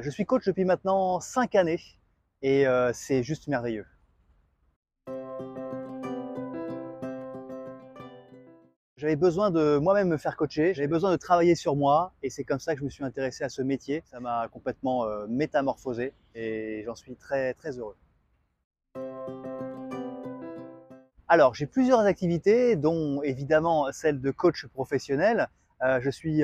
Je suis coach depuis maintenant 5 années et c'est juste merveilleux. J'avais besoin de moi-même me faire coacher, j'avais besoin de travailler sur moi et c'est comme ça que je me suis intéressé à ce métier. Ça m'a complètement métamorphosé et j'en suis très très heureux. Alors, j'ai plusieurs activités, dont évidemment celle de coach professionnel. Je suis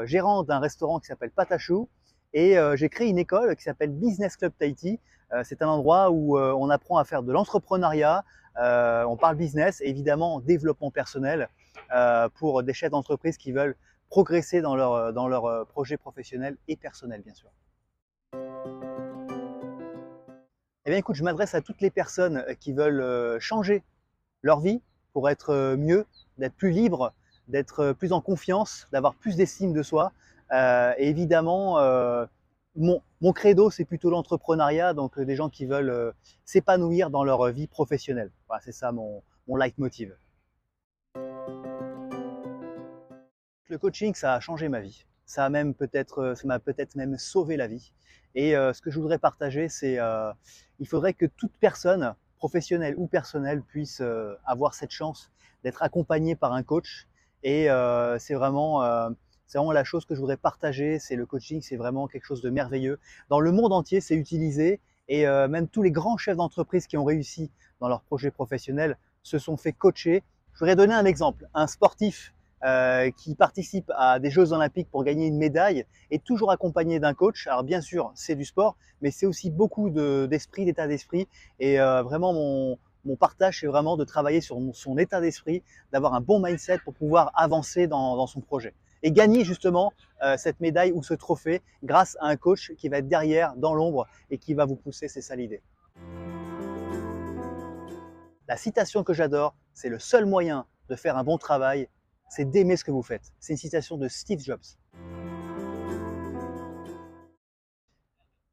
gérant d'un restaurant qui s'appelle Patachou et j'ai créé une école qui s'appelle Business Club Tahiti. C'est un endroit où on apprend à faire de l'entrepreneuriat, on parle business et évidemment développement personnel pour des chefs d'entreprise qui veulent progresser dans leur projet professionnel et personnel, bien sûr. Eh bien, écoute, je m'adresse à toutes les personnes qui veulent changer leur vie pour être mieux, d'être plus libre, d'être plus en confiance, d'avoir plus d'estime de soi. Et évidemment, mon credo, c'est plutôt l'entrepreneuriat, donc des gens qui veulent s'épanouir dans leur vie professionnelle. Voilà, c'est ça mon leitmotiv. Le coaching, ça a changé ma vie. Ça m'a peut-être même sauvé la vie. Et ce que je voudrais partager, c'est il faudrait que toute personne, professionnelle ou personnelle, puisse avoir cette chance d'être accompagnée par un coach. Et c'est vraiment la chose que je voudrais partager. C'est le coaching, c'est vraiment quelque chose de merveilleux. Dans le monde entier, c'est utilisé. Et même tous les grands chefs d'entreprise qui ont réussi dans leur projet professionnel se sont fait coacher. Je voudrais donner un exemple. Un sportif qui participe à des Jeux Olympiques pour gagner une médaille est toujours accompagné d'un coach. Alors bien sûr, c'est du sport, mais c'est aussi beaucoup d'esprit, d'état d'esprit. Et vraiment, mon partage, c'est vraiment de travailler sur son état d'esprit, d'avoir un bon mindset pour pouvoir avancer dans son projet. Et gagner justement cette médaille ou ce trophée grâce à un coach qui va être derrière, dans l'ombre, et qui va vous pousser, c'est ça l'idée. La citation que j'adore, c'est le seul moyen de faire un bon travail, c'est d'aimer ce que vous faites. C'est une citation de Steve Jobs.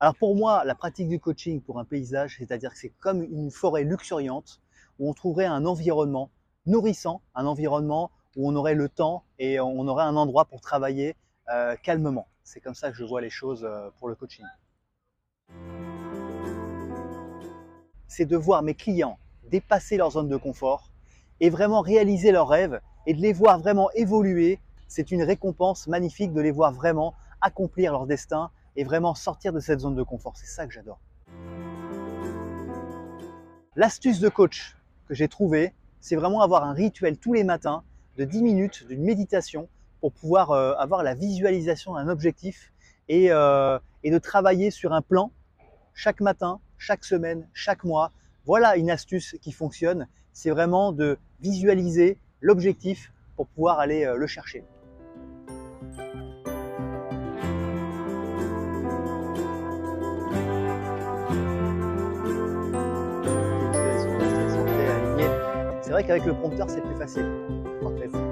Alors pour moi, la pratique du coaching pour un paysage, c'est-à-dire que c'est comme une forêt luxuriante où on trouverait un environnement nourrissant, un environnement où on aurait le temps et on aurait un endroit pour travailler calmement. C'est comme ça que je vois les choses pour le coaching. C'est de voir mes clients dépasser leur zone de confort et vraiment réaliser leurs rêves et de les voir vraiment évoluer. C'est une récompense magnifique de les voir vraiment accomplir leur destin et vraiment sortir de cette zone de confort. C'est ça que j'adore. L'astuce de coach que j'ai trouvée, c'est vraiment avoir un rituel tous les matins de 10 minutes d'une méditation pour pouvoir avoir la visualisation d'un objectif et de travailler sur un plan chaque matin, chaque semaine, chaque mois. Voilà une astuce qui fonctionne, c'est vraiment de visualiser l'objectif pour pouvoir aller le chercher. C'est vrai qu'avec le prompteur, c'est plus facile en fait.